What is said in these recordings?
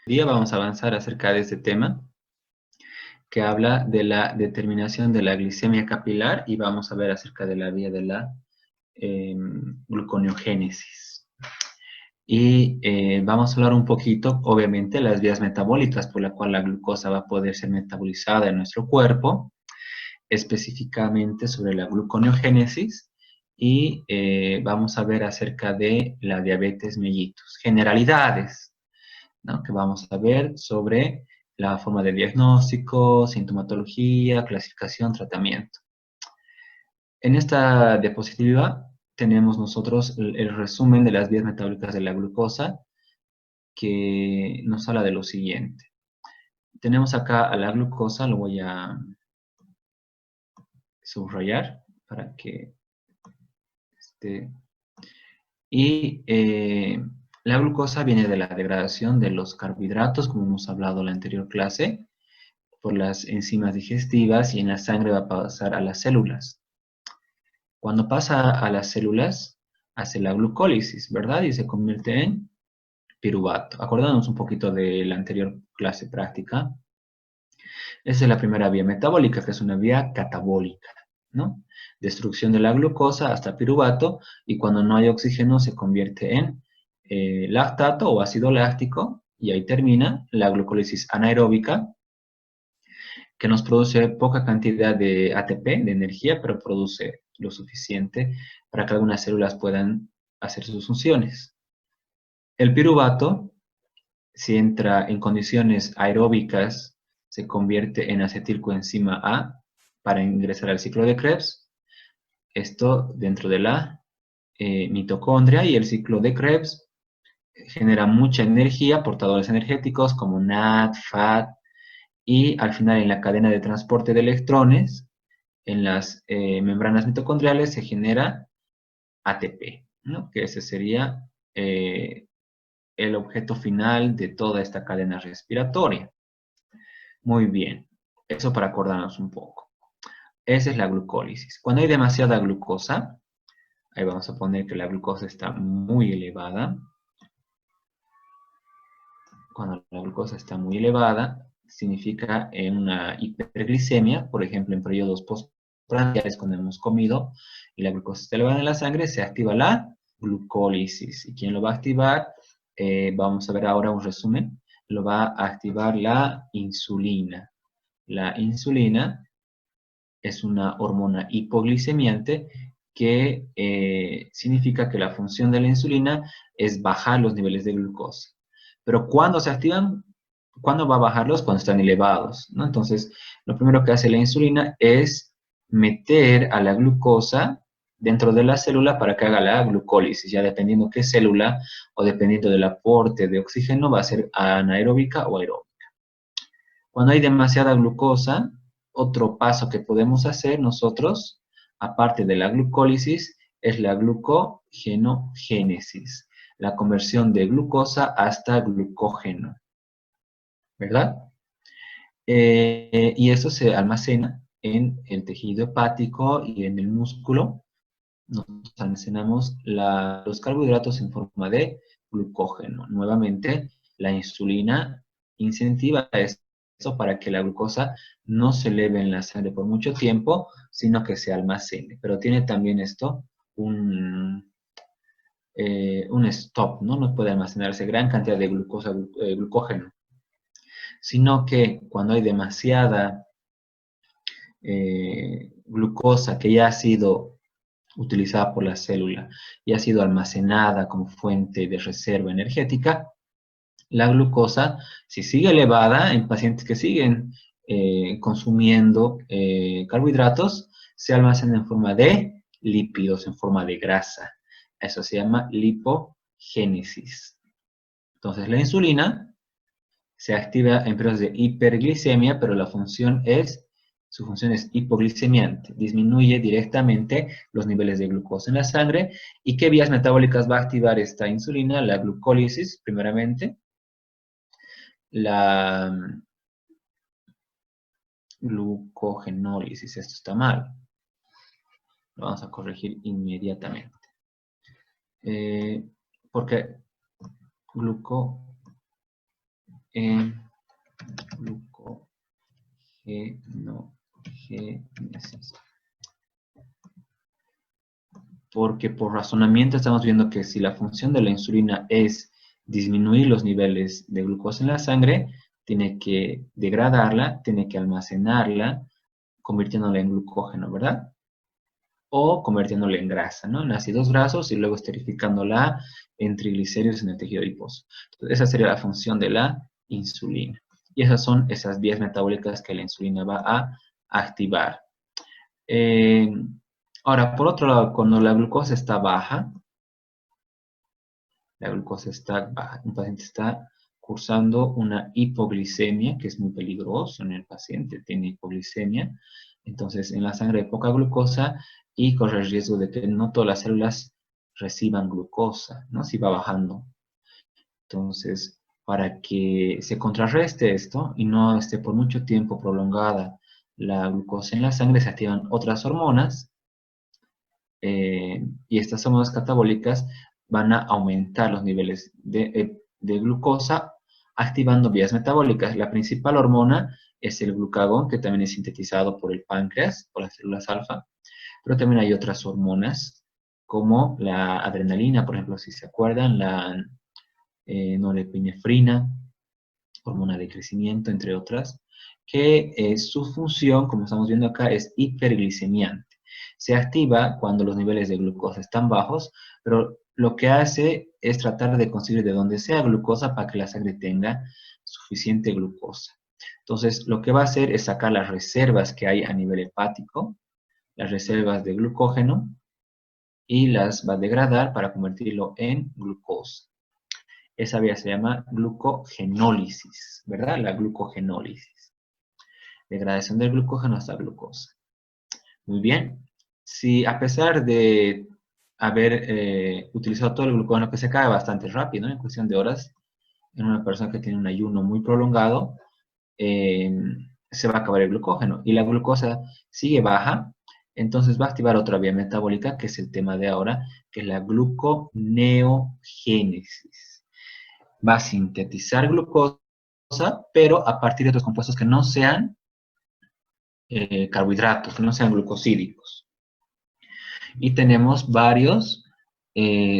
Día vamos a avanzar acerca de este tema que habla de la determinación de la glicemia capilar y vamos a ver acerca de la vía de la gluconeogénesis. Y vamos a hablar un poquito, obviamente, las vías metabólicas por las cuales la glucosa va a poder ser metabolizada en nuestro cuerpo, específicamente sobre la gluconeogénesis y vamos a ver acerca de la diabetes mellitus, generalidades, ¿no? Que vamos a ver sobre la forma de diagnóstico, sintomatología, clasificación, tratamiento. En esta diapositiva tenemos nosotros el resumen de las vías metabólicas de la glucosa que nos habla de lo siguiente. Tenemos acá a la glucosa, lo voy a subrayar para que esté. Y la glucosa viene de la degradación de los carbohidratos, como hemos hablado en la anterior clase, por las enzimas digestivas y en la sangre va a pasar a las células. Cuando pasa a las células, hace la glucólisis, ¿verdad? Y se convierte en piruvato. Acordándonos un poquito de la anterior clase práctica. Esa es la primera vía metabólica, que es una vía catabólica, ¿no? Destrucción de la glucosa hasta piruvato, y cuando no hay oxígeno se convierte en lactato o ácido láctico, y ahí termina la glucólisis anaeróbica, que nos produce poca cantidad de ATP, de energía, pero produce lo suficiente para que algunas células puedan hacer sus funciones. El piruvato, si entra en condiciones aeróbicas, se convierte en acetilcoenzima A para ingresar al ciclo de Krebs. Esto dentro de la mitocondria, y el ciclo de Krebs genera mucha energía, portadores energéticos como NAD, FAT, y al final en la cadena de transporte de electrones, en las membranas mitocondriales se genera ATP, ¿no? Que ese sería el objeto final de toda esta cadena respiratoria. Muy bien, eso para acordarnos un poco. Esa es la glucólisis. Cuando hay demasiada glucosa, ahí vamos a poner que la glucosa está muy elevada. Cuando la glucosa está muy elevada, significa en una hiperglicemia, por ejemplo, en periodos postprandiales cuando hemos comido y la glucosa está elevada en la sangre, se activa la glucólisis. ¿Y quién lo va a activar? Vamos a ver ahora un resumen. Lo va a activar la insulina. La insulina es una hormona hipoglicemiante que significa que la función de la insulina es bajar los niveles de glucosa. Pero ¿cuándo se activan? ¿Cuándo va a bajarlos? Cuando están elevados, ¿no? Entonces, lo primero que hace la insulina es meter a la glucosa dentro de la célula para que haga la glucólisis. Ya dependiendo qué célula o dependiendo del aporte de oxígeno, va a ser anaeróbica o aeróbica. Cuando hay demasiada glucosa, otro paso que podemos hacer nosotros, aparte de la glucólisis, es la glucogenogénesis, la conversión de glucosa hasta glucógeno, ¿verdad? Y eso se almacena en el tejido hepático y en el músculo. Nos almacenamos los carbohidratos en forma de glucógeno. Nuevamente, la insulina incentiva esto para que la glucosa no se eleve en la sangre por mucho tiempo, sino que se almacene. Pero tiene también esto un stop, ¿no? No puede almacenarse gran cantidad de glucógeno, sino que cuando hay demasiada glucosa que ya ha sido utilizada por la célula y ha sido almacenada como fuente de reserva energética, la glucosa, si sigue elevada en pacientes que siguen consumiendo carbohidratos, se almacena en forma de lípidos, en forma de grasa. Eso se llama lipogénesis. Entonces, la insulina se activa en periodos de hiperglicemia, pero su función es hipoglicemiante, disminuye directamente los niveles de glucosa en la sangre. ¿Y qué vías metabólicas va a activar esta insulina? La glucólisis, primeramente, la glucogenólisis, esto está mal, lo vamos a corregir inmediatamente, porque en glucogénesis. Porque por razonamiento estamos viendo que si la función de la insulina es disminuir los niveles de glucosa en la sangre, tiene que degradarla, tiene que almacenarla, convirtiéndola en glucógeno, ¿verdad? O convirtiéndola en grasa, ¿no? En ácidos grasos y luego esterificándola en triglicéridos en el tejido adiposo. Entonces, esa sería la función de la insulina. Y esas son esas vías metabólicas que la insulina va a activar. Ahora, por otro lado, cuando la glucosa está baja, un paciente está cursando una hipoglicemia, que es muy peligroso en el paciente, tiene hipoglicemia, entonces en la sangre hay poca glucosa y corre el riesgo de que no todas las células reciban glucosa, ¿no? Si va bajando. Entonces, para que se contrarreste esto y no esté por mucho tiempo prolongada la glucosa en la sangre, se activan otras hormonas y estas hormonas catabólicas van a aumentar los niveles de glucosa activando vías metabólicas. La principal hormona es el glucagón, que también es sintetizado por el páncreas, por las células alfa, pero también hay otras hormonas como la adrenalina, por ejemplo, si se acuerdan, la norepinefrina, hormona de crecimiento, entre otras, que su función, como estamos viendo acá, es hiperglicemiante. Se activa cuando los niveles de glucosa están bajos, pero lo que hace es tratar de conseguir de donde sea glucosa para que la sangre tenga suficiente glucosa. Entonces, lo que va a hacer es sacar las reservas que hay a nivel hepático, las reservas de glucógeno, y las va a degradar para convertirlo en glucosa. Esa vía se llama glucogenólisis, ¿verdad? La glucogenólisis. Degradación del glucógeno hasta glucosa. Muy bien. Si a pesar de haber utilizado todo el glucógeno, que se cae bastante rápido, ¿no? En cuestión de horas, en una persona que tiene un ayuno muy prolongado, se va a acabar el glucógeno y la glucosa sigue baja, entonces va a activar otra vía metabólica, que es el tema de ahora, que es la gluconeogénesis. Va a sintetizar glucosa, pero a partir de otros compuestos que no sean carbohidratos, que no sean glucosídicos. Y tenemos varios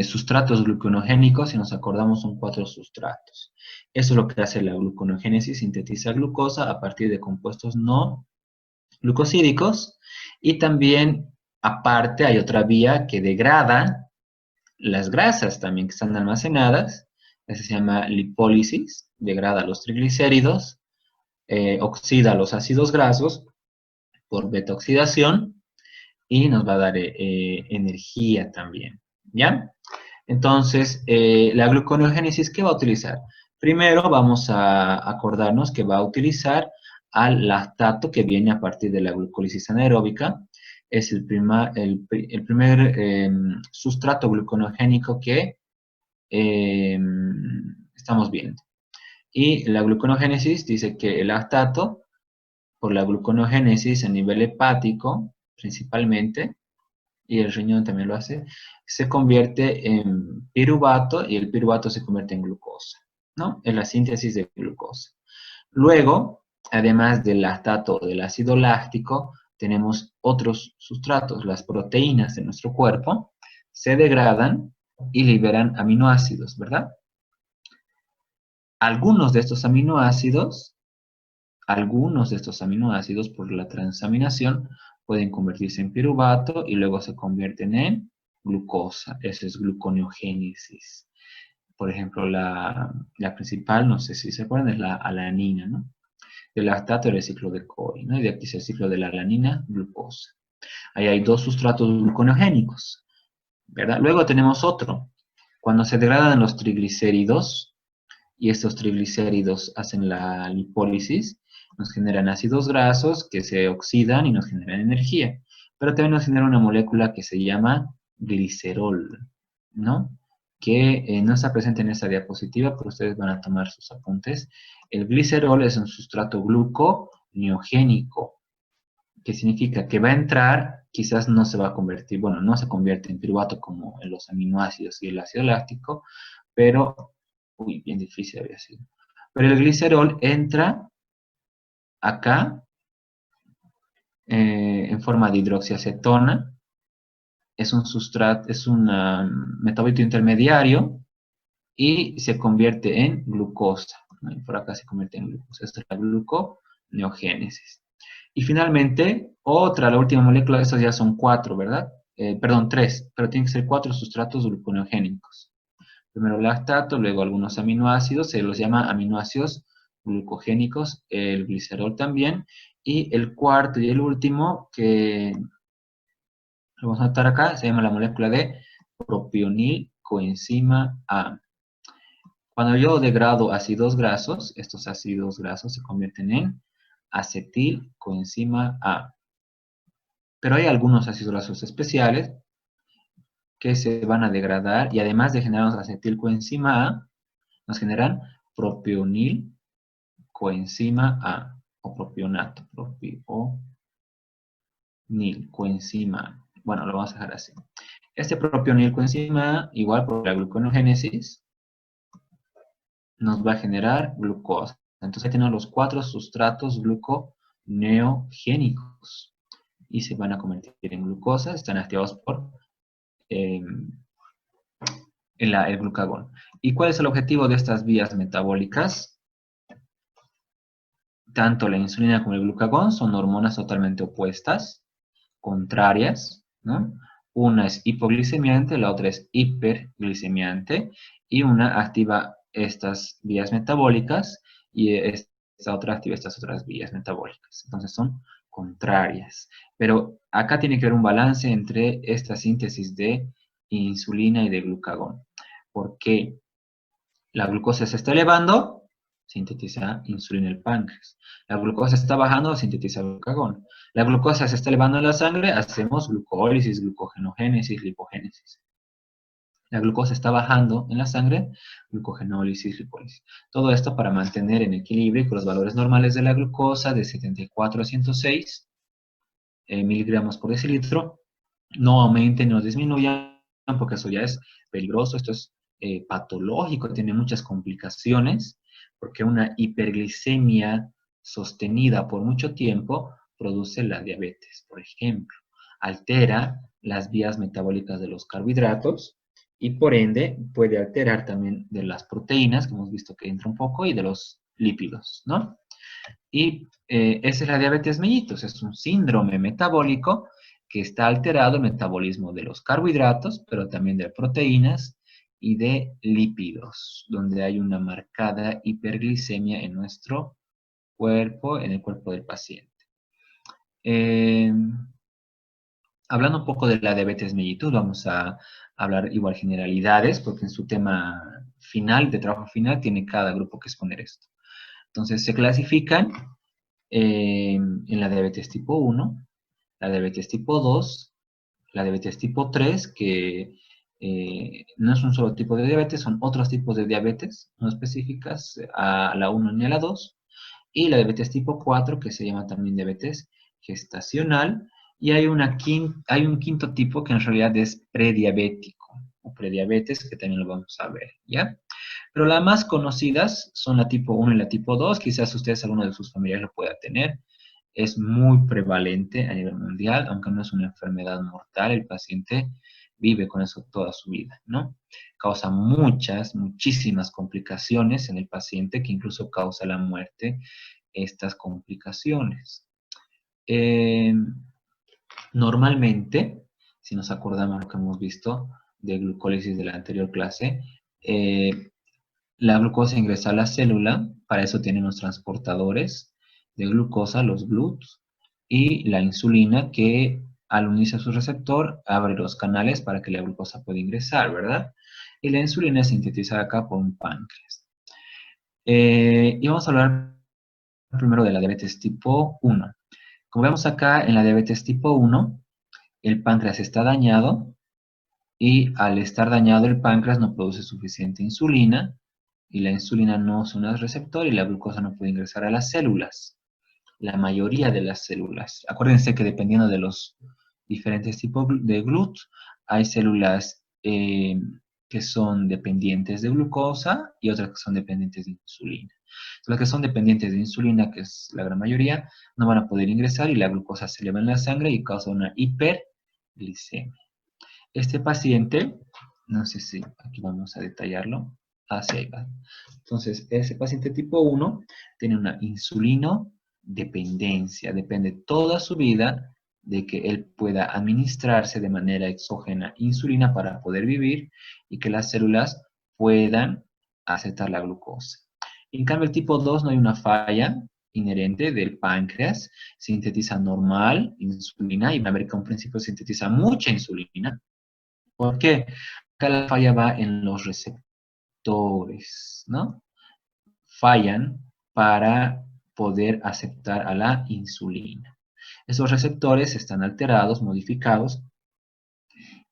sustratos gluconogénicos, si nos acordamos son 4 sustratos. Eso es lo que hace la gluconeogénesis, sintetiza glucosa a partir de compuestos no glucosídicos, y también aparte hay otra vía que degrada las grasas también que están almacenadas, esa se llama lipólisis, degrada los triglicéridos, oxida los ácidos grasos por beta-oxidación y nos va a dar energía también, ¿ya? Entonces, la gluconeogénesis, ¿qué va a utilizar? Primero vamos a acordarnos que va a utilizar al lactato que viene a partir de la glucólisis anaeróbica. Es el primer sustrato gluconeogénico que estamos viendo. Y la gluconeogénesis dice que el lactato, por la gluconeogénesis a nivel hepático, principalmente, y el riñón también lo hace, se convierte en piruvato y el piruvato se convierte en glucosa, ¿no? En la síntesis de glucosa. Luego, además del lactato o del ácido láctico, tenemos otros sustratos, las proteínas de nuestro cuerpo, se degradan y liberan aminoácidos, ¿verdad? Algunos de estos aminoácidos por la transaminación pueden convertirse en piruvato y luego se convierten en glucosa. Eso es gluconeogénesis. Por ejemplo, la principal, no sé si se acuerdan, es la alanina, ¿no? El lactato era el ciclo de Cori, ¿no? Y de aquí es el ciclo de la alanina, glucosa. Ahí hay 2 sustratos gluconeogénicos, ¿verdad? Luego tenemos otro. Cuando se degradan los triglicéridos, y estos triglicéridos hacen la lipólisis, nos generan ácidos grasos que se oxidan y nos generan energía. Pero también nos genera una molécula que se llama glicerol, ¿no? Que no está presente en esta diapositiva, pero ustedes van a tomar sus apuntes. El glicerol es un sustrato gluconeogénico, que significa que va a entrar, quizás no se va a convertir, bueno, no se convierte en piruvato como en los aminoácidos y el ácido láctico, pero, uy, bien difícil había sido, Pero el glicerol entra acá en forma de hidroxiacetona. Es un sustrato, es un metabolito intermediario y se convierte en glucosa, ¿no? Y por acá se convierte en glucosa. Esta es la gluconeogénesis. Y finalmente, la última molécula, estas ya son 4, ¿verdad? Perdón, 3, pero tienen que ser 4 sustratos gluconeogénicos. Primero lactato, luego algunos aminoácidos, se los llama aminoácidos glucogénicos, el glicerol también. Y el cuarto y el último, que lo vamos a notar acá, se llama la molécula de propionil coenzima A. Cuando yo degrado ácidos grasos, estos ácidos grasos se convierten en acetil coenzima A. Pero hay algunos ácidos grasos especiales que se van a degradar y además de generarnos acetilcoenzima A, nos generan propionil coenzima A o propionato, propionil coenzima A. Bueno, lo vamos a dejar así. Este propionil coenzima A, igual por la gluconeogénesis, nos va a generar glucosa. Entonces tenemos los 4 sustratos gluconeogénicos y se van a convertir en glucosa, están activados por el glucagón. ¿Y cuál es el objetivo de estas vías metabólicas? Tanto la insulina como el glucagón son hormonas totalmente opuestas, contrarias, ¿no? Una es hipoglicemiante, la otra es hiperglicemiante, y una activa estas vías metabólicas y esta otra activa estas otras vías metabólicas. Entonces son contrarias. Pero acá tiene que haber un balance entre esta síntesis de insulina y de glucagón. Porque la glucosa se está elevando, sintetiza insulina en el páncreas. La glucosa está bajando, sintetiza glucagón. La glucosa se está elevando en la sangre, hacemos glucólisis, glucogenogénesis, lipogénesis. La glucosa está bajando en la sangre, glucogenólisis, lipólisis. Todo esto para mantener en equilibrio con los valores normales de la glucosa de 74 a 106 miligramos por decilitro. No aumenten, no disminuyan, porque eso ya es peligroso, esto es patológico, tiene muchas complicaciones, porque una hiperglicemia sostenida por mucho tiempo produce la diabetes, por ejemplo. Altera las vías metabólicas de los carbohidratos y por ende puede alterar también de las proteínas, que hemos visto que entra un poco, y de los lípidos, ¿no? Y esa es la diabetes mellitus, es un síndrome metabólico que está alterado el metabolismo de los carbohidratos, pero también de proteínas y de lípidos, donde hay una marcada hiperglicemia en nuestro cuerpo, en el cuerpo del paciente. Hablando un poco de la diabetes mellitus, vamos a hablar igual generalidades, porque en su tema final, de trabajo final, tiene cada grupo que exponer esto. Entonces, se clasifican en la diabetes tipo 1, la diabetes tipo 2, la diabetes tipo 3, que no es un solo tipo de diabetes, son otros tipos de diabetes no específicas a la 1 ni a la 2, y la diabetes tipo 4, que se llama también diabetes gestacional, y hay un quinto tipo que en realidad es prediabético, o prediabetes, que también lo vamos a ver, ¿ya? Pero las más conocidas son la tipo 1 y la tipo 2, quizás ustedes, alguno de sus familiares lo pueda tener. Es muy prevalente a nivel mundial, aunque no es una enfermedad mortal, el paciente vive con eso toda su vida, ¿no? Causa muchísimas complicaciones en el paciente, que incluso causa la muerte, estas complicaciones. Normalmente, si nos acordamos lo que hemos visto de glucólisis de la anterior clase, la glucosa ingresa a la célula, para eso tienen los transportadores de glucosa, los GLUTs, y la insulina que al unirse a su receptor abre los canales para que la glucosa pueda ingresar, ¿verdad? Y la insulina es sintetizada acá por un páncreas. Y vamos a hablar primero de la diabetes tipo 1. Como vemos acá en la diabetes tipo 1, el páncreas está dañado y al estar dañado el páncreas no produce suficiente insulina y la insulina no se une al receptor y la glucosa no puede ingresar a las células. La mayoría de las células. Acuérdense que dependiendo de los diferentes tipos de GLUT, hay células que son dependientes de glucosa y otras que son dependientes de insulina. Los que son dependientes de insulina, que es la gran mayoría, no van a poder ingresar y la glucosa se eleva en la sangre y causa una hiperglicemia. Este paciente, no sé si aquí vamos a detallarlo, así ahí va. Entonces, ese paciente tipo 1 tiene una insulinodependencia, depende toda su vida de que él pueda administrarse de manera exógena insulina para poder vivir y que las células puedan aceptar la glucosa. En cambio, el tipo 2 no hay una falla inherente del páncreas, sintetiza normal insulina y van a ver que a un principio sintetiza mucha insulina. ¿Por qué? Acá la falla va en los receptores, ¿no? Fallan para poder aceptar a la insulina. Esos receptores están alterados, modificados,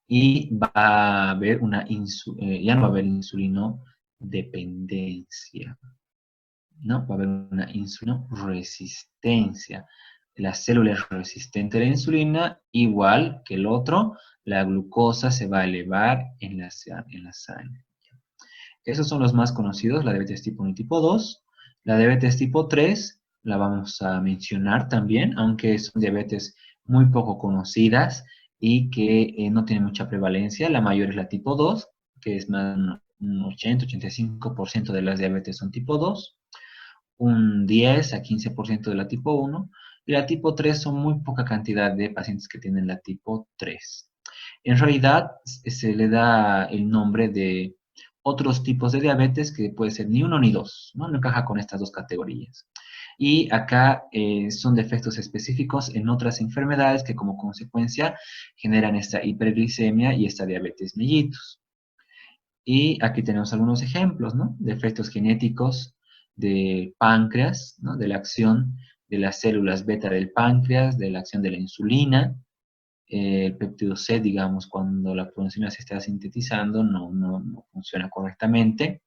y va a haber ya no va a haber insulinodependencia, ¿no? Va a haber una insulinoresistencia. La célula es resistente a la insulina, igual que el otro, la glucosa se va a elevar en la sangre. Esos son los más conocidos, la diabetes tipo 1 y tipo 2. La diabetes tipo 3 la vamos a mencionar también, aunque son diabetes muy poco conocidas y que no tienen mucha prevalencia. La mayor es la tipo 2, que es más un 80-85% de las diabetes son tipo 2. Un 10 a 15% de la tipo 1. Y la tipo 3 son muy poca cantidad de pacientes que tienen la tipo 3. En realidad se le da el nombre de otros tipos de diabetes que puede ser ni uno ni dos, ¿no? No encaja con estas dos categorías. Y acá son defectos específicos en otras enfermedades que como consecuencia generan esta hiperglicemia y esta diabetes mellitus. Y aquí tenemos algunos ejemplos, ¿no? De efectos genéticos del páncreas, ¿no? De la acción de las células beta del páncreas, de la acción de la insulina, el péptido C, digamos, cuando la proteína se está sintetizando, no funciona correctamente.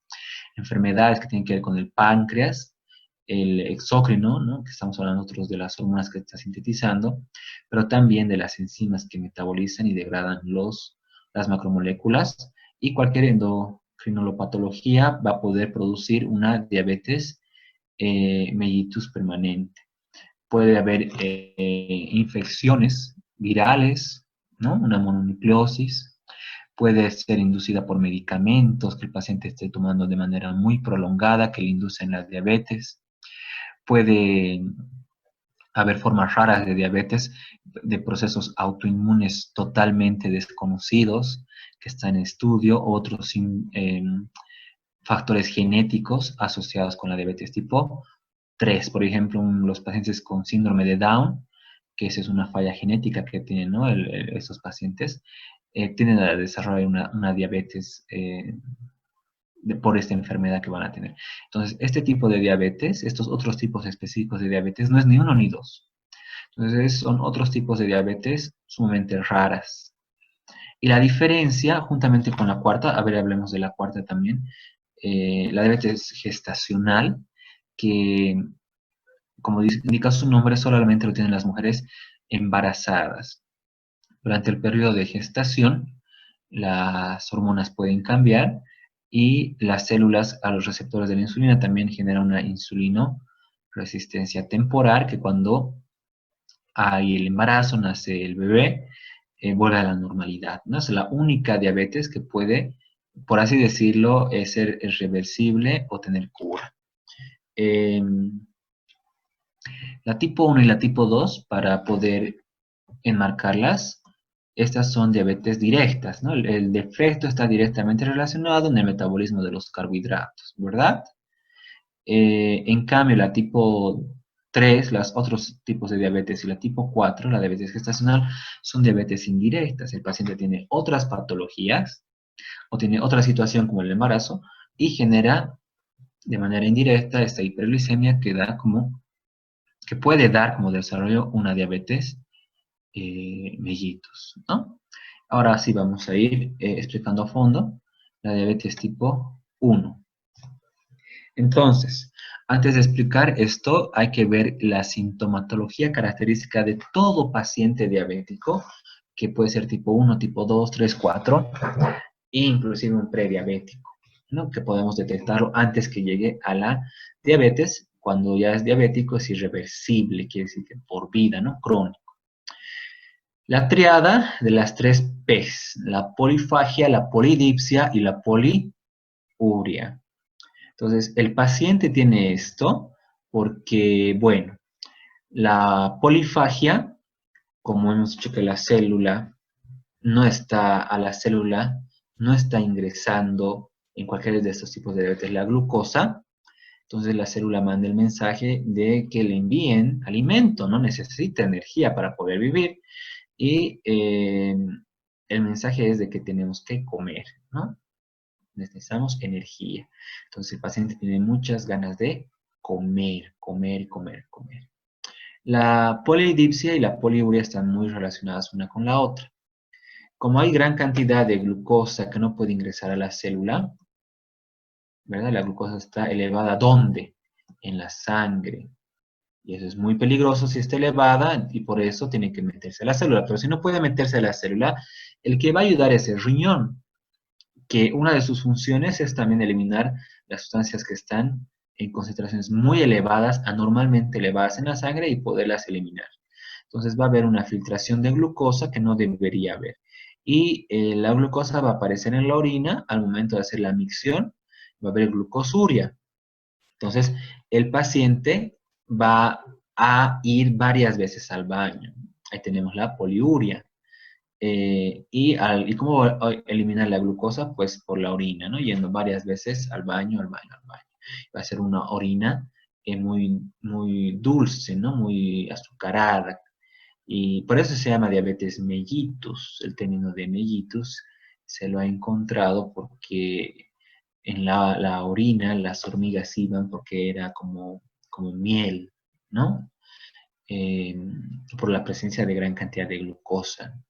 Enfermedades que tienen que ver con el páncreas, el exócrino, ¿no? Que estamos hablando nosotros de las hormonas que está sintetizando, pero también de las enzimas que metabolizan y degradan las macromoléculas, y cualquier endocrinopatología va a poder producir una diabetes mellitus permanente. Puede haber infecciones virales, ¿no? Una mononucleosis. Puede ser inducida por medicamentos que el paciente esté tomando de manera muy prolongada que le inducen la diabetes. Puede haber formas raras de diabetes, de procesos autoinmunes totalmente desconocidos que están en estudio, otros factores genéticos asociados con la diabetes tipo 3. Por ejemplo, los pacientes con síndrome de Down, que esa es una falla genética que tienen, ¿no? Estos pacientes, tienden a desarrollar una diabetes por esta enfermedad que van a tener. Entonces, este tipo de diabetes, estos otros tipos específicos de diabetes, no es ni uno ni dos. Entonces, son otros tipos de diabetes sumamente raras. Y la diferencia, juntamente con la cuarta, a ver, hablemos de la cuarta también, la diabetes gestacional, que, como indica su nombre, solamente lo tienen las mujeres embarazadas. Durante el periodo de gestación, las hormonas pueden cambiar y las células a los receptores de la insulina también generan una insulinoresistencia temporal que cuando hay el embarazo, nace el bebé, vuelve a la normalidad, ¿no? Es la única diabetes que puede, por así decirlo, ser reversible o tener cura. La tipo 1 y la tipo 2, para poder enmarcarlas, estas son diabetes directas, ¿no? El defecto está directamente relacionado en el metabolismo de los carbohidratos, ¿verdad? En cambio, la tipo 3, los otros tipos de diabetes, y la tipo 4, la diabetes gestacional, son diabetes indirectas. El paciente tiene otras patologías o tiene otra situación como el embarazo y genera de manera indirecta esta hiperglicemia que puede dar como desarrollo una diabetes mellitus, ¿no? Ahora sí vamos a ir explicando a fondo la diabetes tipo 1. Entonces, antes de explicar esto, hay que ver la sintomatología característica de todo paciente diabético, que puede ser tipo 1, tipo 2, 3, 4, e inclusive un prediabético. ¿no? Que podemos detectarlo antes que llegue a la diabetes. Cuando ya es diabético es irreversible, quiere decir que por vida, ¿no? Crónico. La triada de las 3 P's, la polifagia, la polidipsia y la poliuria. Entonces, el paciente tiene esto porque, bueno, la polifagia, como hemos dicho que la célula a la célula no está ingresando en cualquiera de estos tipos de diabetes la glucosa, entonces la célula manda el mensaje de que le envíen alimento, no necesita energía para poder vivir, y el mensaje es de que tenemos que comer, ¿no? Necesitamos energía. Entonces el paciente tiene muchas ganas de comer, comer, comer, comer. La polidipsia y la poliuria están muy relacionadas una con la otra. Como hay gran cantidad de glucosa que no puede ingresar a la célula, ¿verdad? La glucosa está elevada, ¿dónde? En la sangre. Y eso es muy peligroso si está elevada y por eso tiene que meterse a la célula. Pero si no puede meterse a la célula, el que va a ayudar es el riñón, que una de sus funciones es también eliminar las sustancias que están en concentraciones muy elevadas, anormalmente elevadas en la sangre y poderlas eliminar. Entonces va a haber una filtración de glucosa que no debería haber. Y la glucosa va a aparecer en la orina al momento de hacer la micción, va a haber glucosuria. Entonces, el paciente va a ir varias veces al baño. Ahí tenemos la poliuria. ¿Y cómo eliminar la glucosa? Pues por la orina, ¿no? Yendo varias veces al baño, al baño, al baño. Va a ser una orina muy, muy dulce, ¿no? Muy azucarada. Y por eso se llama diabetes mellitus. El término de mellitus se lo ha encontrado porque en la orina las hormigas iban porque era como miel, ¿no? Eh, por la presencia de gran cantidad de glucosa,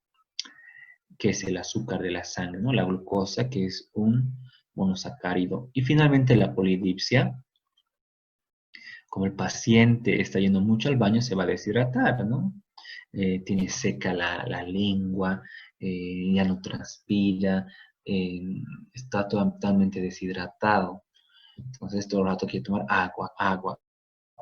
que es el azúcar de la sangre, ¿no? La glucosa, que es un monosacárido. Y finalmente la polidipsia, como el paciente está yendo mucho al baño, se va a deshidratar, ¿no? Tiene seca la lengua, ya no transpira, eh, está totalmente deshidratado. Entonces todo el rato quiere tomar agua, agua,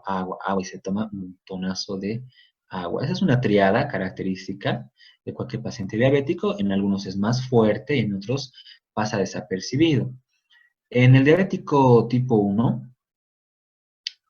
agua, agua y se toma un montonazo de agua. Esa es una triada característica de cualquier paciente diabético. En algunos es más fuerte y en otros pasa desapercibido. En el diabético tipo 1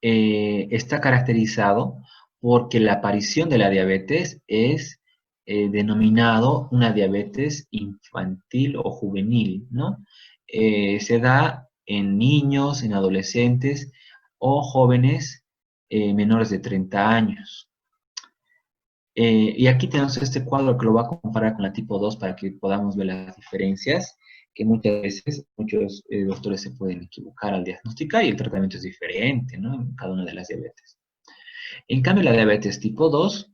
está caracterizado porque la aparición de la diabetes es denominado una diabetes infantil o juvenil, ¿no? Se da en niños, en adolescentes o jóvenes menores de 30 años. Y aquí tenemos este cuadro que lo va a comparar con la tipo 2 para que podamos ver las diferencias, que muchas veces muchos doctores se pueden equivocar al diagnosticar y el tratamiento es diferente, ¿no? En cada una de las diabetes. En cambio, la diabetes tipo 2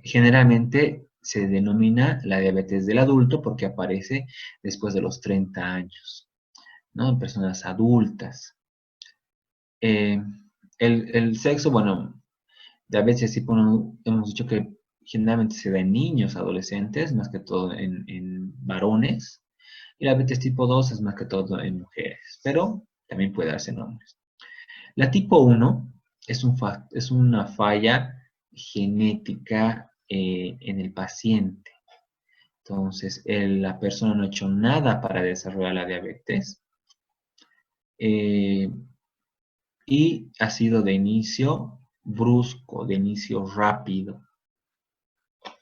generalmente se denomina la diabetes del adulto porque aparece después de los 30 años, ¿no? En personas adultas. Eh, el sexo, bueno, diabetes tipo 1 hemos dicho que generalmente se da en niños, adolescentes, más que todo en varones. Y la diabetes tipo 2 es más que todo en mujeres, pero también puede darse en hombres. La tipo 1 es una falla genética en el paciente. Entonces, la persona no ha hecho nada para desarrollar la diabetes eh, y ha sido de inicio brusco, de inicio rápido.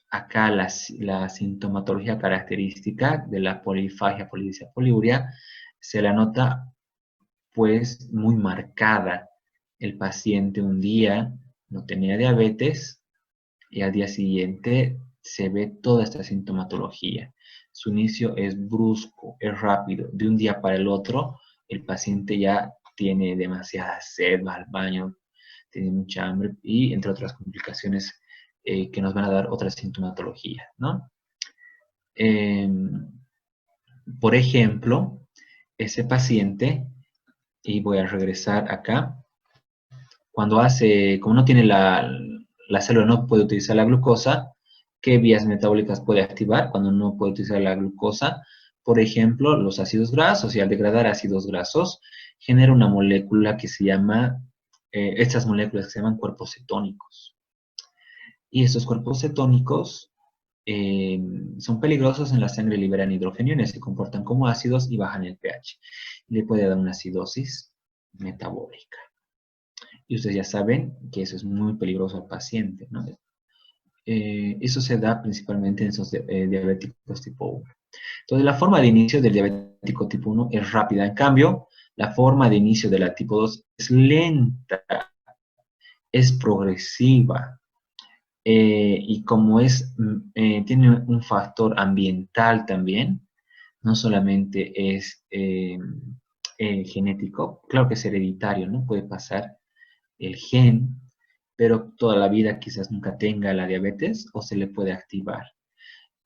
Acá la sintomatología característica de la polifagia, polidipsia, poliuria se la nota pues muy marcada. El paciente un día no tenía diabetes y al día siguiente se ve toda esta sintomatología. Su inicio es brusco, es rápido. De un día para el otro, el paciente ya tiene demasiada sed, va al baño, tiene mucha hambre y entre otras complicaciones que nos van a dar otras sintomatologías, ¿no? Por ejemplo, ese paciente, y voy a regresar acá, como no tiene la célula no puede utilizar la glucosa, ¿qué vías metabólicas puede activar cuando no puede utilizar la glucosa? Por ejemplo, los ácidos grasos, y al degradar ácidos grasos, genera una molécula que se llama, estas moléculas que se llaman cuerpos cetónicos. Y estos cuerpos cetónicos son peligrosos en la sangre, liberan hidrogeniones, se comportan como ácidos y bajan el pH. Le puede dar una acidosis metabólica. Y ustedes ya saben que eso es muy peligroso al paciente, ¿no? Eso se da principalmente en esos diabéticos tipo 1. Entonces, la forma de inicio del diabético tipo 1 es rápida. En cambio, la forma de inicio de la tipo 2 es lenta, es progresiva. Y como tiene un factor ambiental también, no solamente es genético, claro que es hereditario, ¿no? Puede pasar el gen, pero toda la vida quizás nunca tenga la diabetes o se le puede activar,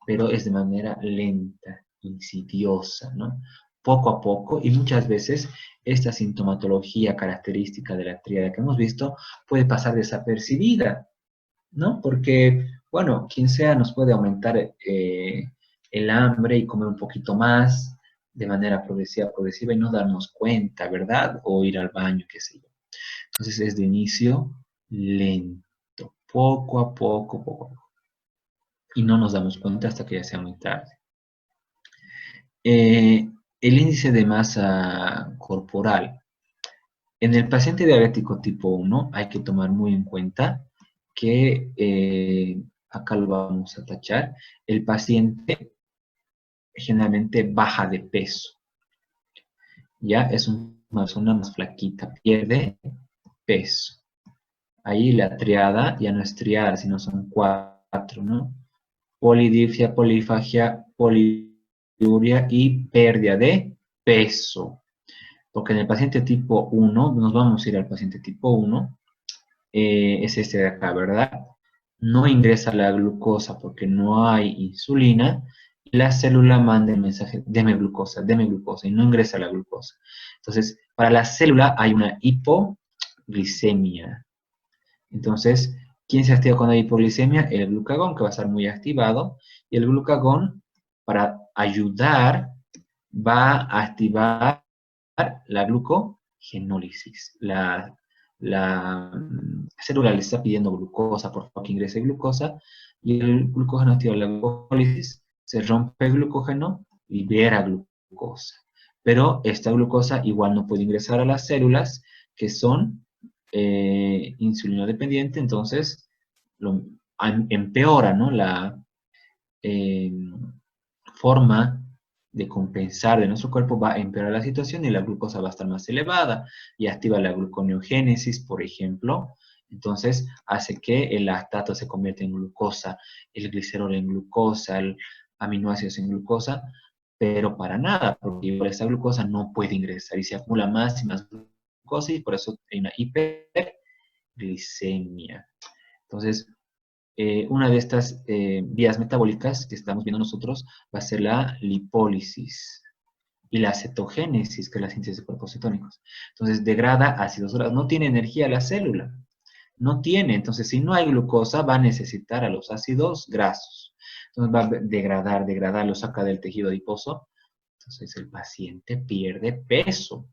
pero es de manera lenta, insidiosa, ¿no? Poco a poco, y muchas veces esta sintomatología característica de la tríada que hemos visto puede pasar desapercibida, ¿no? Porque, bueno, quien sea nos puede aumentar el hambre y comer un poquito más de manera progresiva y no darnos cuenta, ¿verdad? O ir al baño, qué sé yo. Entonces es de inicio lento, poco a poco, poco a poco. Y no nos damos cuenta hasta que ya sea muy tarde. El índice de masa corporal. En el paciente diabético tipo 1 hay que tomar muy en cuenta que, acá lo vamos a tachar, el paciente generalmente baja de peso. Ya es una persona más flaquita, pierde peso. Ahí la triada ya no es triada, sino son 4, ¿no? Polidipsia, polifagia, poliuria y pérdida de peso. Porque en el paciente tipo 1, nos vamos a ir al paciente tipo 1, es este de acá, ¿verdad? No ingresa la glucosa porque no hay insulina, y la célula manda el mensaje, deme glucosa, y no ingresa la glucosa. Entonces, para la célula hay una hipoglicemia. Entonces, ¿quién se activa cuando hay hipoglicemia? El glucagón, que va a estar muy activado, y el glucagón, para ayudar, va a activar la glucogenólisis. La célula le está pidiendo glucosa, por favor que ingrese glucosa, y el glucógeno activa la glucólisis, se rompe el glucógeno, libera glucosa. Pero esta glucosa igual no puede ingresar a las células que son insulino dependiente, entonces empeora, ¿no? La eh, forma de compensar de nuestro cuerpo va a empeorar la situación y la glucosa va a estar más elevada y activa la gluconeogénesis, por ejemplo. Entonces hace que el lactato se convierta en glucosa, el glicerol en glucosa, el aminoácidos en glucosa, pero para nada, porque igual esta glucosa no puede ingresar y se acumula más y más glucosa y por eso hay una hiperglicemia. Entonces, una de estas vías metabólicas que estamos viendo nosotros va a ser la lipólisis y la cetogénesis, que es la síntesis de cuerpos cetónicos. Entonces, degrada ácidos grasos. No tiene energía la célula. No tiene. Entonces, si no hay glucosa, va a necesitar a los ácidos grasos. Entonces, va a degradar, lo saca del tejido adiposo. Entonces, el paciente pierde peso.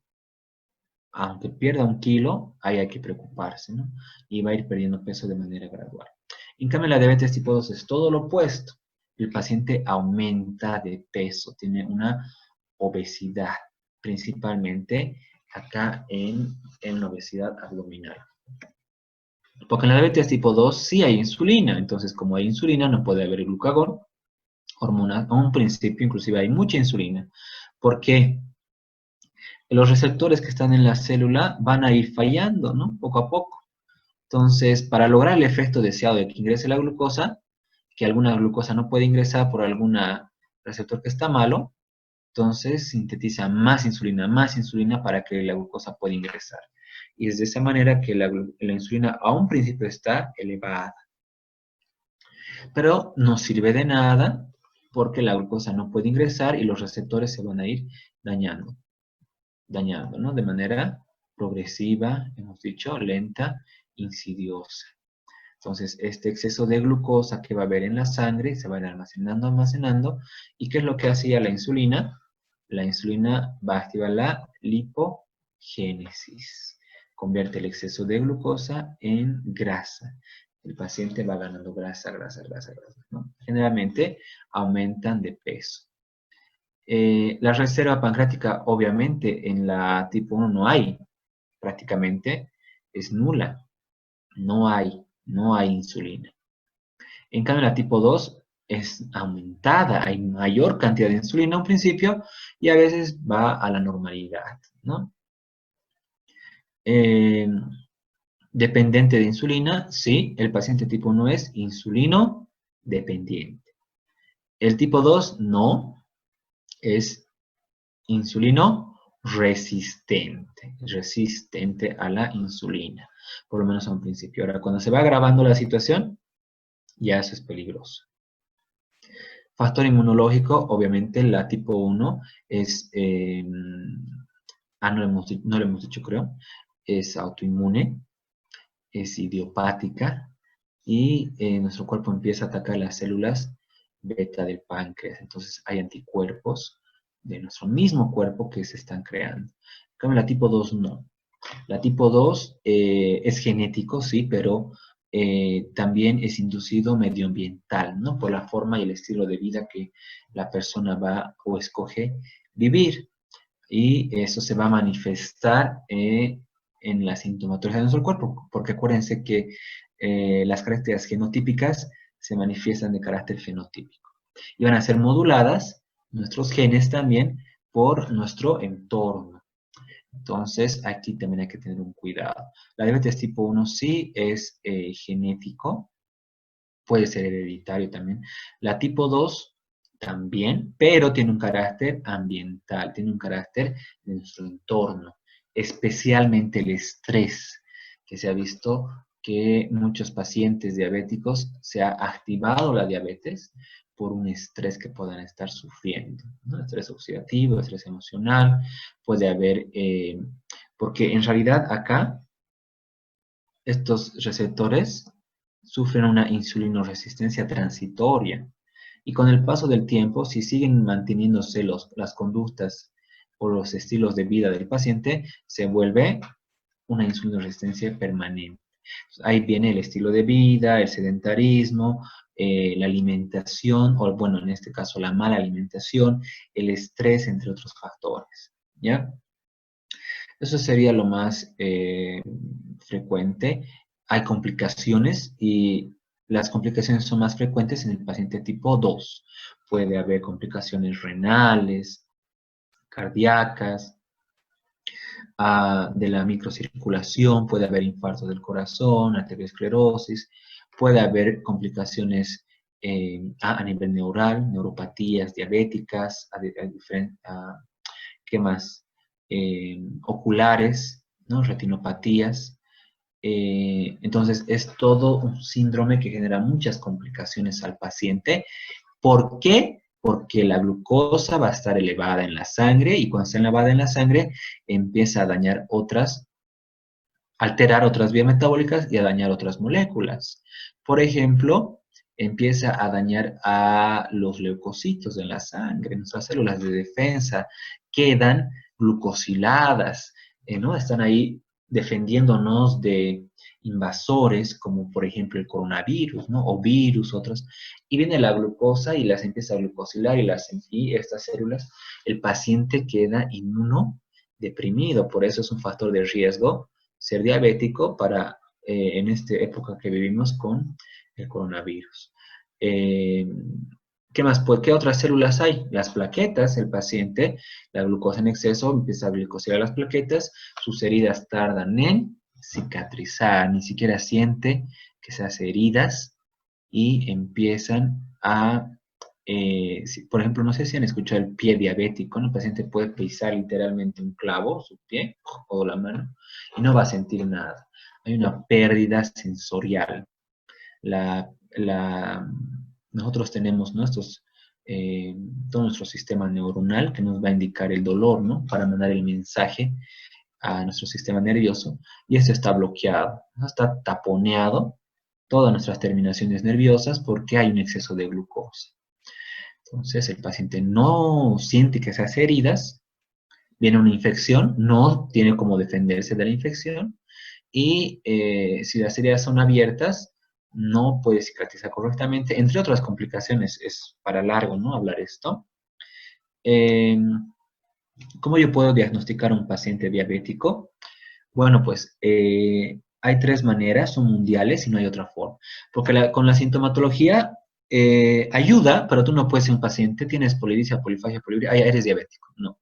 Aunque pierda 1 kilo, ahí hay que preocuparse, ¿no? Y va a ir perdiendo peso de manera gradual. En cambio, la diabetes tipo 2 es todo lo opuesto. El paciente aumenta de peso, tiene una obesidad, principalmente acá en la obesidad abdominal. Porque en la diabetes tipo 2 sí hay insulina, entonces como hay insulina no puede haber glucagón, hormona, a un principio inclusive hay mucha insulina. ¿Por qué? Los receptores que están en la célula van a ir fallando, ¿no? Poco a poco. Entonces, para lograr el efecto deseado de que ingrese la glucosa, que alguna glucosa no puede ingresar por algún receptor que está malo, entonces sintetiza más insulina para que la glucosa pueda ingresar. Y es de esa manera que la insulina a un principio está elevada. Pero no sirve de nada porque la glucosa no puede ingresar y los receptores se van a ir dañando, ¿no? De manera progresiva, hemos dicho, lenta, insidiosa. Entonces, este exceso de glucosa que va a haber en la sangre se va a ir almacenando, almacenando. ¿Y qué es lo que hacía la insulina? La insulina va a activar la lipogénesis. Convierte el exceso de glucosa en grasa. El paciente va ganando grasa, grasa, grasa, grasa, ¿no? Generalmente aumentan de peso. La reserva pancreática, obviamente, en la tipo 1 no hay, prácticamente es nula. No hay insulina. En cambio, la tipo 2 es aumentada, hay mayor cantidad de insulina a un principio y a veces va a la normalidad, ¿no? Dependiente de insulina, sí, el paciente tipo 1 es insulino dependiente. El tipo 2 no, es insulino resistente a la insulina, por lo menos a un principio. Ahora, cuando se va agravando la situación, ya eso es peligroso. Factor inmunológico, obviamente la tipo 1 es, no lo hemos dicho creo, es autoinmune, es idiopática y nuestro cuerpo empieza a atacar las células beta del páncreas. Entonces hay anticuerpos de nuestro mismo cuerpo que se están creando. En cambio, la tipo 2 no. La tipo 2 es genético, sí, pero también es inducido medioambiental, ¿no? Por la forma y el estilo de vida que la persona va o escoge vivir. Y eso se va a manifestar en la sintomatología de nuestro cuerpo, porque acuérdense que las características genotípicas se manifiestan de carácter fenotípico. Y van a ser moduladas, nuestros genes también, por nuestro entorno. Entonces, aquí también hay que tener un cuidado. La diabetes tipo 1 sí es genético, puede ser hereditario también. La tipo 2 también, pero tiene un carácter ambiental, tiene un carácter de nuestro entorno, especialmente el estrés, que se ha visto que muchos pacientes diabéticos se ha activado la diabetes por un estrés que puedan estar sufriendo, ¿no? Estrés oxidativo, estrés emocional, puede haber, porque en realidad acá estos receptores sufren una insulinoresistencia transitoria y con el paso del tiempo, si siguen manteniéndose las conductas o los estilos de vida del paciente, se vuelve una insulinoresistencia permanente. Ahí viene el estilo de vida, el sedentarismo, la alimentación, o bueno, en este caso la mala alimentación, el estrés, entre otros factores, ¿ya? Eso sería lo más frecuente. Hay complicaciones y las complicaciones son más frecuentes en el paciente tipo 2. Puede haber complicaciones renales, cardíacas, de la microcirculación, puede haber infarto del corazón, arteriosclerosis, puede haber complicaciones a nivel neural, neuropatías diabéticas, ¿qué más? Oculares, ¿no? Retinopatías. Entonces, es todo un síndrome que genera muchas complicaciones al paciente. ¿Por qué? Porque la glucosa va a estar elevada en la sangre y cuando está elevada en la sangre empieza a dañar alterar otras vías metabólicas y a dañar otras moléculas. Por ejemplo, empieza a dañar a los leucocitos de la sangre, nuestras células de defensa quedan glucosiladas, ¿no? Están ahí defendiéndonos de invasores como por ejemplo el coronavirus, ¿no? O virus, otros, y viene la glucosa y las empieza a glucosilar y estas células, el paciente queda inmunodeprimido, por eso es un factor de riesgo ser diabético para en esta época que vivimos con el coronavirus. ¿Qué más? Pues, ¿qué otras células hay? Las plaquetas, el paciente, la glucosa en exceso empieza a glucosilar las plaquetas, sus heridas tardan en cicatrizar, ni siquiera siente que se hace heridas y empiezan a, por ejemplo, no sé si han escuchado el pie diabético, ¿no? El paciente puede pisar literalmente un clavo, su pie o la mano, y no va a sentir nada. Hay una pérdida sensorial. Nosotros tenemos todo nuestro sistema neuronal que nos va a indicar el dolor, ¿no? Para mandar el mensaje a nuestro sistema nervioso, y esto está bloqueado, ¿no? Está taponeado todas nuestras terminaciones nerviosas porque hay un exceso de glucosa. Entonces, el paciente no siente que se hace heridas, viene una infección, no tiene cómo defenderse de la infección, y si las heridas son abiertas, no puede cicatrizar correctamente, entre otras complicaciones. Es para largo, ¿no?, hablar esto. Eh, ¿Cómo yo puedo diagnosticar a un paciente diabético? Bueno, pues hay tres maneras, son mundiales y no hay otra forma. Porque con la sintomatología ayuda, pero tú no puedes ser un paciente, tienes polidipsia, polifagia, poliuria, eres diabético. No.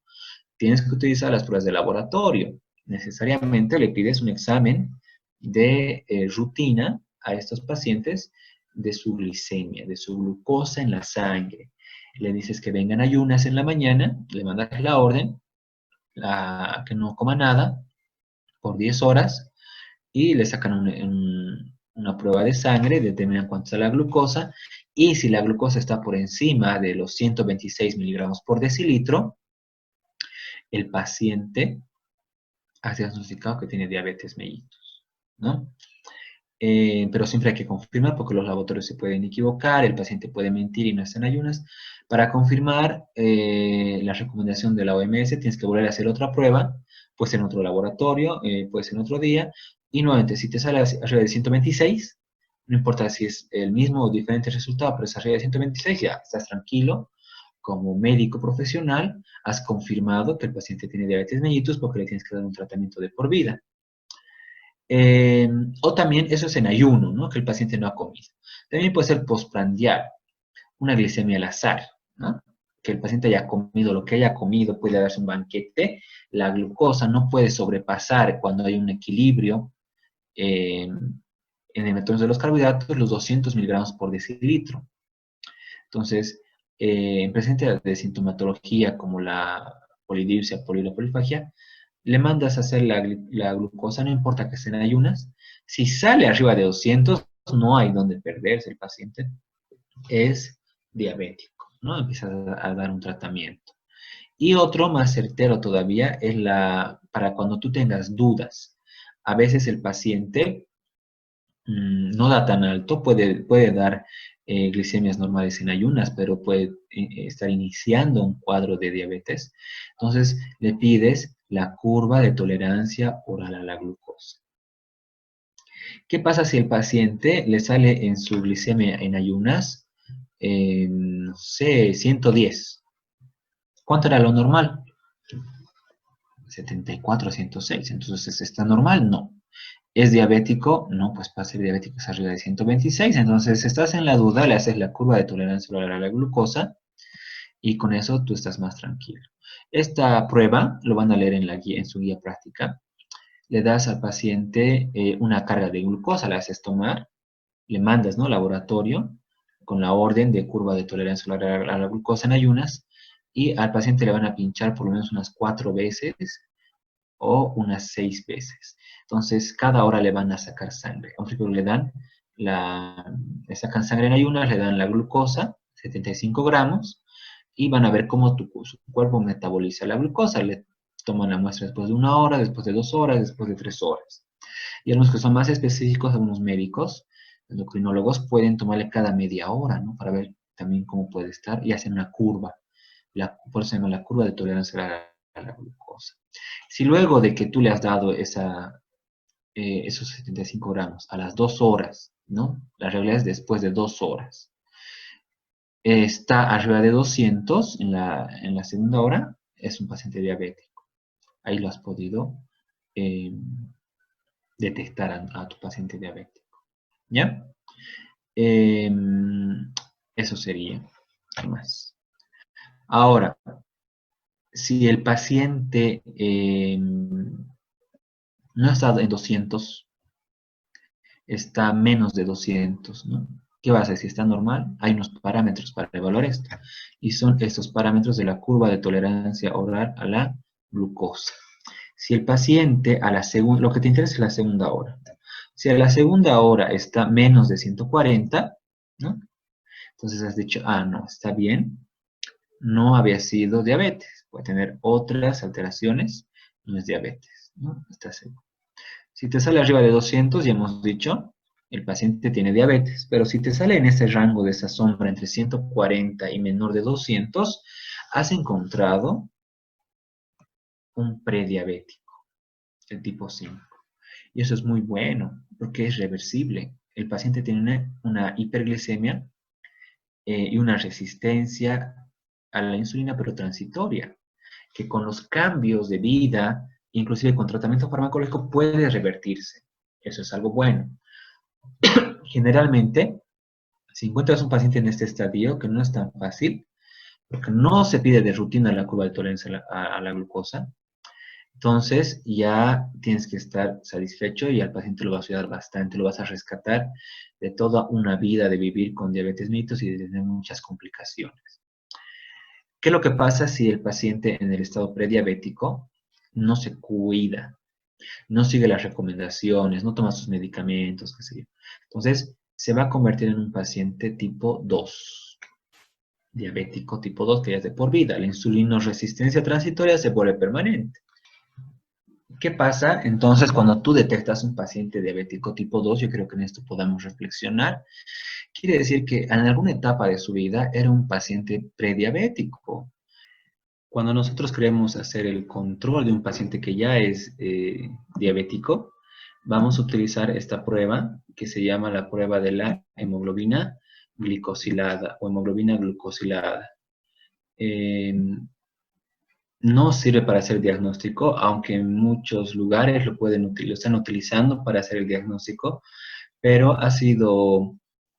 Tienes que utilizar las pruebas de laboratorio. Necesariamente le pides un examen de rutina a estos pacientes de su glicemia, de su glucosa en la sangre. Le dices que vengan ayunas en la mañana, le mandas la orden, que no coma nada por 10 horas y le sacan una prueba de sangre, determinan cuánto está la glucosa y si la glucosa está por encima de los 126 miligramos por decilitro, el paciente ha diagnosticado que tiene diabetes mellitus, ¿no? Pero siempre hay que confirmar porque los laboratorios se pueden equivocar, el paciente puede mentir y no está en ayunas. Para confirmar la recomendación de la OMS tienes que volver a hacer otra prueba, puede ser en otro laboratorio, puede ser en otro día, y nuevamente si te sale arriba de 126, no importa si es el mismo o diferente resultado, pero es arriba de 126, ya estás tranquilo. Como médico profesional, has confirmado que el paciente tiene diabetes mellitus porque le tienes que dar un tratamiento de por vida. O también eso es en ayuno, ¿no?, que el paciente no ha comido. También puede ser postprandial, una glicemia al azar, ¿no?, que el paciente haya comido lo que haya comido, puede darse un banquete, la glucosa no puede sobrepasar cuando hay un equilibrio en el método de los carbohidratos los 200 miligramos por decilitro. Entonces, en presencia de sintomatología como la polidipsia, poliuria, polifagia, le mandas a hacer la glucosa, no importa que estén en ayunas. Si sale arriba de 200, no hay donde perderse el paciente. Es diabético, ¿no? Empiezas a dar un tratamiento. Y otro más certero todavía es para cuando tú tengas dudas. A veces el paciente no da tan alto, puede dar glicemias normales en ayunas, pero puede estar iniciando un cuadro de diabetes. Entonces le pides la curva de tolerancia oral a la glucosa. ¿Qué pasa si el paciente le sale en su glicemia en ayunas, no sé, 110? ¿Cuánto era lo normal? 74, 106. Entonces, ¿está normal? No. ¿Es diabético? No, pues para ser diabético es arriba de 126. Entonces, si estás en la duda, le haces la curva de tolerancia oral a la glucosa y con eso tú estás más tranquilo. Esta prueba lo van a leer en la guía, en su guía práctica. Le das al paciente una carga de glucosa, la haces tomar, le mandas, ¿no?, laboratorio con la orden de curva de tolerancia oral a la glucosa en ayunas y al paciente le van a pinchar por lo menos unas 4 veces o unas 6 veces. Entonces, cada hora le van a sacar sangre. A un principio le sacan sangre en ayunas, le dan la glucosa, 75 gramos, y van a ver cómo su cuerpo metaboliza la glucosa. Le toman la muestra después de 1 hora, después de 2 horas, después de 3 horas. Y algunos que son más específicos, algunos médicos, endocrinólogos, pueden tomarle cada media hora, ¿no?, para ver también cómo puede estar y hacen una curva. Por eso se llama la curva de tolerancia a la glucosa. Si luego de que tú le has dado esos 75 gramos a las 2 horas, ¿no?, la regla es después de 2 horas, está arriba de 200 en la segunda hora, es un paciente diabético. Ahí lo has podido detectar a tu paciente diabético. ¿Ya? Eso sería. ¿Qué más? Ahora, si el paciente no está en 200, está menos de 200, ¿no? ¿Qué vas a decir? ¿Está normal? Hay unos parámetros para evaluar esto. Y son estos parámetros de la curva de tolerancia oral a la glucosa. Si el paciente lo que te interesa es la segunda hora. Si a la segunda hora está menos de 140, ¿no?, entonces has dicho, no, está bien, no había sido diabetes. Puede tener otras alteraciones, no es diabetes, ¿no? Está seguro. Si te sale arriba de 200, ya hemos dicho, el paciente tiene diabetes, pero si te sale en ese rango de esa sombra entre 140 y menor de 200, has encontrado un prediabético, el tipo 5. Y eso es muy bueno, porque es reversible. El paciente tiene una hiperglicemia y una resistencia a la insulina, pero transitoria, que con los cambios de vida, inclusive con tratamiento farmacológico, puede revertirse. Eso es algo bueno. Generalmente, si encuentras un paciente en este estadio, que no es tan fácil, porque no se pide de rutina la curva de tolerancia a la glucosa, entonces ya tienes que estar satisfecho y al paciente lo vas a ayudar bastante, lo vas a rescatar de toda una vida de vivir con diabetes mellitus y de tener muchas complicaciones. ¿Qué es lo que pasa si el paciente en el estado prediabético no se cuida, no sigue las recomendaciones, no toma sus medicamentos, qué sé yo? Entonces, se va a convertir en un paciente tipo 2, diabético tipo 2, que ya es de por vida. La insulinoresistencia transitoria se vuelve permanente. ¿Qué pasa entonces cuando tú detectas un paciente diabético tipo 2? Yo creo que en esto podamos reflexionar. Quiere decir que en alguna etapa de su vida era un paciente prediabético. Cuando nosotros queremos hacer el control de un paciente que ya es diabético, vamos a utilizar esta prueba que se llama la prueba de la hemoglobina glicosilada o hemoglobina glucosilada. No sirve para hacer diagnóstico, aunque en muchos lugares lo están utilizando para hacer el diagnóstico, pero ha sido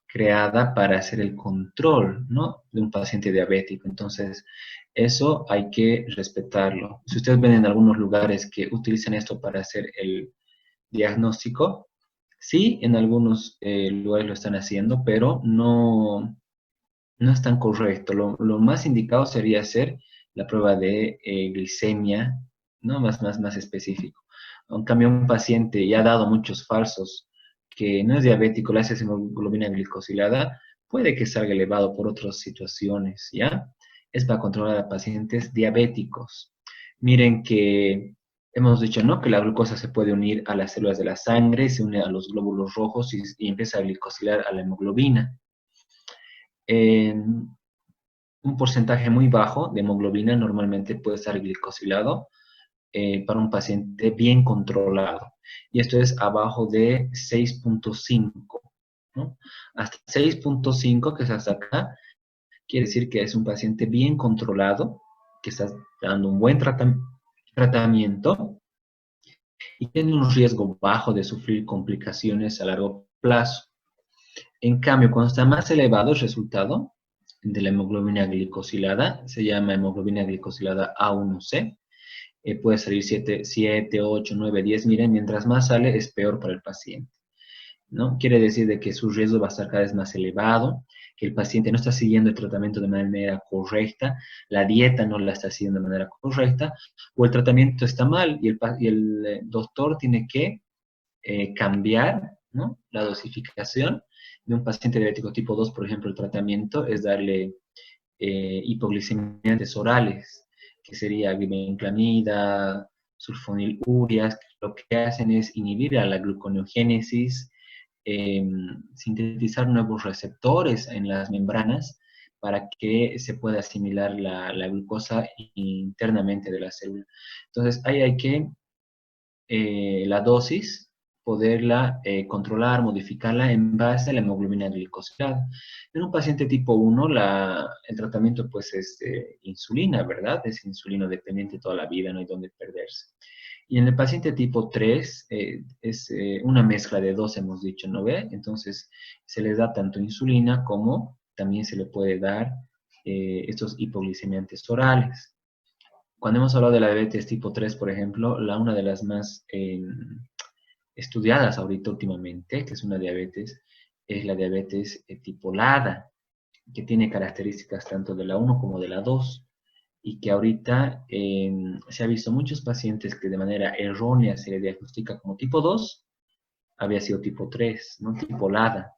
creada para hacer el control, ¿no?, de un paciente diabético. Entonces, eso hay que respetarlo. Si ustedes ven en algunos lugares que utilizan esto para hacer el diagnóstico, sí, en algunos lugares lo están haciendo, pero no es tan correcto. Lo más indicado sería hacer la prueba de glicemia, ¿no? Más específico. En cambio, un paciente ya ha dado muchos falsos, que no es diabético, le hace hemoglobina glicosilada, puede que salga elevado por otras situaciones, ¿ya? Es para controlar a pacientes diabéticos. Miren que hemos dicho, ¿no?, que la glucosa se puede unir a las células de la sangre, se une a los glóbulos rojos y empieza a glicosilar a la hemoglobina. Un porcentaje muy bajo de hemoglobina normalmente puede estar glicosilado para un paciente bien controlado. Y esto es abajo de 6.5, ¿no? Hasta 6.5, que es hasta acá, quiere decir que es un paciente bien controlado, que está dando un buen tratamiento y tiene un riesgo bajo de sufrir complicaciones a largo plazo. En cambio, cuando está más elevado el resultado de la hemoglobina glicosilada, se llama hemoglobina glicosilada A1C, puede salir 7, 8, 9, 10, miren, mientras más sale es peor para el paciente, ¿no? Quiere decir de que su riesgo va a estar cada vez más elevado, que el paciente no está siguiendo el tratamiento de manera correcta, la dieta no la está siguiendo de manera correcta, o el tratamiento está mal y el doctor tiene que cambiar, ¿no?, la dosificación de un paciente diabético tipo 2, por ejemplo. El tratamiento es darle hipoglicemiantes orales, que sería glibenclamida, sulfonilurias, que lo que hacen es inhibir a la gluconeogénesis, sintetizar nuevos receptores en las membranas para que se pueda asimilar la glucosa internamente de la célula. Entonces, ahí hay que la dosis, poderla controlar, modificarla en base a la hemoglobina glicosilada. En un paciente tipo 1, el tratamiento pues es insulina, ¿verdad? Es insulino dependiente toda la vida, no hay dónde perderse. Y en el paciente tipo 3 es una mezcla de dos, hemos dicho, ¿no ve? Entonces se les da tanto insulina como también se le puede dar estos hipoglicemiantes orales. Cuando hemos hablado de la diabetes tipo 3, por ejemplo, una de las más estudiadas ahorita últimamente, que es una diabetes, es la diabetes tipo LADA, que tiene características tanto de la 1 como de la 2, y que ahorita se ha visto muchos pacientes que de manera errónea se le diagnostica como tipo 2, había sido tipo 3, ¿no?, tipo LADA.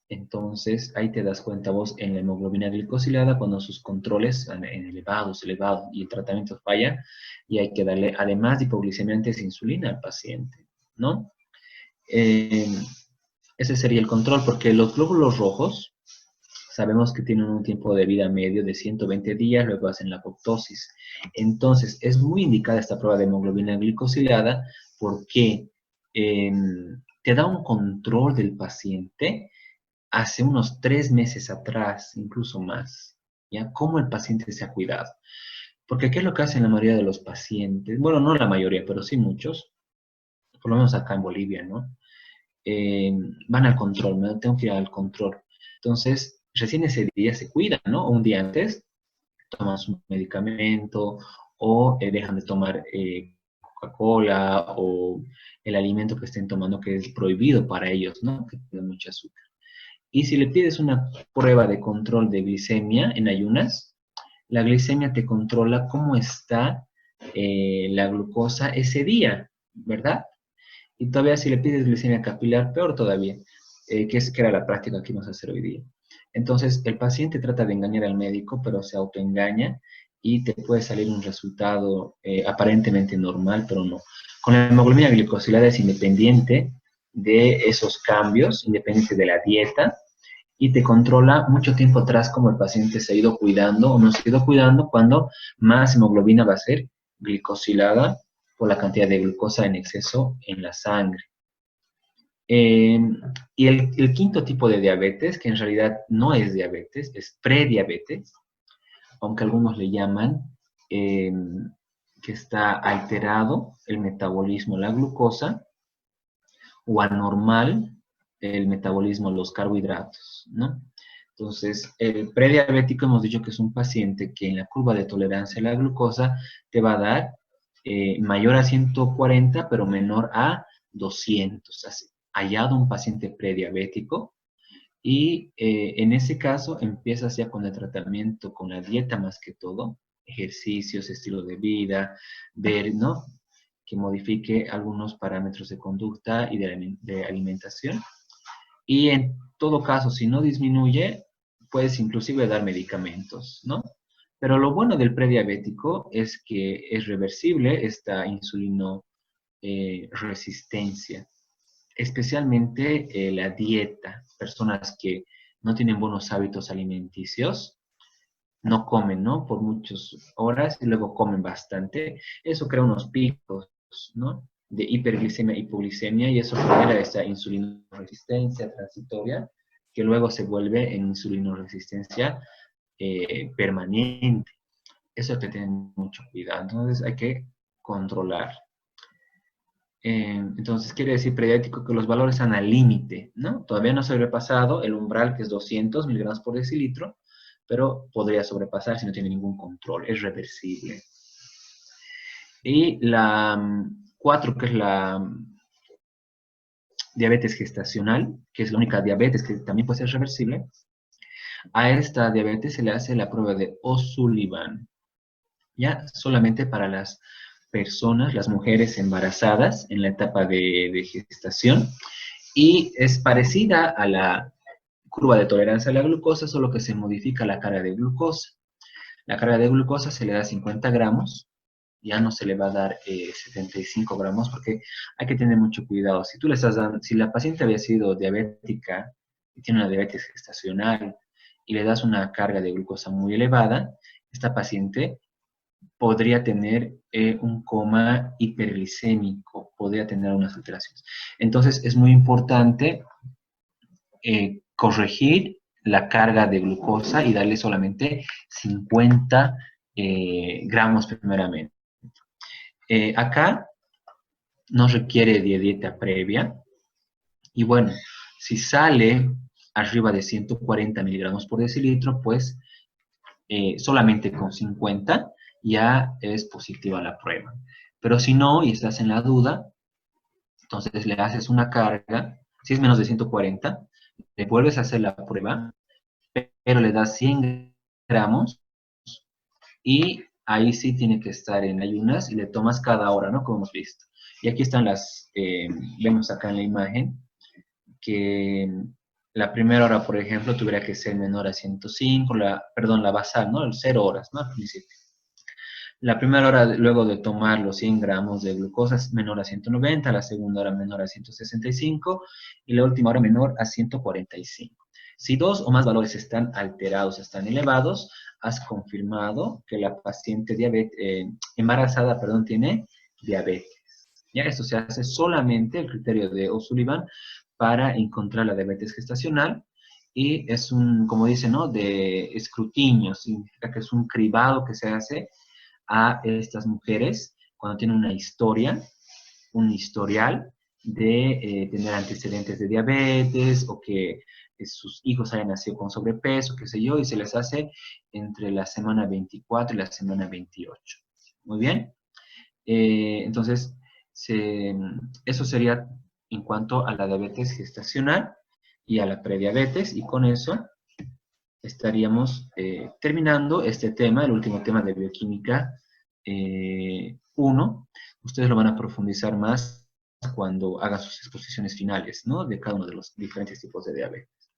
Entonces, ahí te das cuenta vos en la hemoglobina glicosilada cuando sus controles están elevados, y el tratamiento falla, y hay que darle, además de hipoglicemiantes, insulina al paciente, ¿no? Ese sería el control, porque los glóbulos rojos sabemos que tienen un tiempo de vida medio de 120 días, luego hacen la apoptosis. Entonces, es muy indicada esta prueba de hemoglobina glicosilada porque te da un control del paciente hace unos 3 meses atrás, incluso más, ¿ya? Cómo el paciente se ha cuidado. Porque ¿qué es lo que hacen la mayoría de los pacientes? Bueno, no la mayoría, pero sí muchos, por lo menos acá en Bolivia, ¿no? Van al control, ¿no? Tengo que ir al control. Entonces, recién ese día se cuidan, ¿no? O un día antes toman su medicamento o dejan de tomar Coca-Cola o el alimento que estén tomando que es prohibido para ellos, ¿no? Que tiene mucho azúcar. Y si le pides una prueba de control de glicemia en ayunas, la glicemia te controla cómo está la glucosa ese día, ¿verdad? Y todavía si le pides glicemia capilar, peor todavía, que era la práctica que íbamos a hacer hoy día. Entonces, el paciente trata de engañar al médico, pero se autoengaña y te puede salir un resultado aparentemente normal, pero no. Con la hemoglobina glicosilada es independiente de esos cambios, independiente de la dieta, y te controla mucho tiempo atrás como el paciente se ha ido cuidando o no se ha ido cuidando cuando más hemoglobina va a ser glicosilada por la cantidad de glucosa en exceso en la sangre. Eh, y el quinto tipo de diabetes, que en realidad no es diabetes, es prediabetes, aunque algunos le llaman eh, que está alterado el metabolismo, la glucosa, o anormal el metabolismo, los carbohidratos, ¿no? Entonces, el prediabético hemos dicho que es un paciente que en la curva de tolerancia a la glucosa te va a dar mayor a 140, pero menor a 200. Así, hallado un paciente prediabético y en ese caso empiezas ya con el tratamiento, con la dieta más que todo, ejercicios, estilo de vida, ver, ¿no? Que modifique algunos parámetros de conducta y de alimentación. Y en todo caso, si no disminuye, puedes inclusive dar medicamentos, ¿no? Pero lo bueno del prediabético es que es reversible esta insulino resistencia, especialmente la dieta. Personas que no tienen buenos hábitos alimenticios, no comen, ¿no? Por muchas horas y luego comen bastante. Eso crea unos picos, ¿no? De hiperglicemia, hipoglicemia y eso genera esa insulinoresistencia transitoria que luego se vuelve en insulinoresistencia permanente. Eso hay que tener mucho cuidado. Entonces hay que controlar. Entonces quiere decir prediabético que los valores están al límite, ¿no? Todavía no se ha sobrepasado el umbral que es 200 miligramos por decilitro, pero podría sobrepasar si no tiene ningún control, es reversible. Y la 4, que es la diabetes gestacional, que es la única diabetes que también puede ser reversible, a esta diabetes se le hace la prueba de O'Sullivan, ya solamente para las personas, las mujeres embarazadas en la etapa de gestación, y es parecida a la curva de tolerancia a la glucosa, solo que se modifica la carga de glucosa. La carga de glucosa se le da 50 gramos, ya no se le va a dar 75 gramos, porque hay que tener mucho cuidado. Si tú le estás dando, si la paciente había sido diabética y tiene una diabetes gestacional y le das una carga de glucosa muy elevada, esta paciente podría tener un coma hiperglicémico, podría tener unas alteraciones. Entonces es muy importante corregir la carga de glucosa y darle solamente 50 gramos primeramente. Acá no requiere de dieta previa y bueno, si sale arriba de 140 miligramos por decilitro, pues solamente con 50 ya es positiva la prueba. Pero si no y estás en la duda, entonces le haces una carga, si es menos de 140, le vuelves a hacer la prueba, pero le das 100 gramos y ahí sí tiene que estar en ayunas y le tomas cada hora, ¿no? Como hemos visto. Y aquí están vemos acá en la imagen, que la primera hora, por ejemplo, tuviera que ser menor a 105, perdón, la basal, ¿no? El 0 horas, ¿no? Al principio. La primera hora luego de tomar los 100 gramos de glucosa es menor a 190, la segunda hora menor a 165 y la última hora menor a 145. Si dos o más valores están alterados, están elevados, has confirmado que la paciente embarazada, tiene diabetes. Ya esto se hace solamente el criterio de O'Sullivan para encontrar la diabetes gestacional y es un, como dice, ¿no? De escrutinio, significa que es un cribado que se hace a estas mujeres cuando tienen una historia, un historial de tener antecedentes de diabetes o que sus hijos hayan nacido con sobrepeso, qué sé yo, y se les hace entre la semana 24 y la semana 28. Muy bien. Entonces, eso sería en cuanto a la diabetes gestacional y a la prediabetes, y con eso estaríamos terminando este tema, el último tema de bioquímica 1. Ustedes lo van a profundizar más cuando hagan sus exposiciones finales, ¿no? De cada uno de los diferentes tipos de diabetes.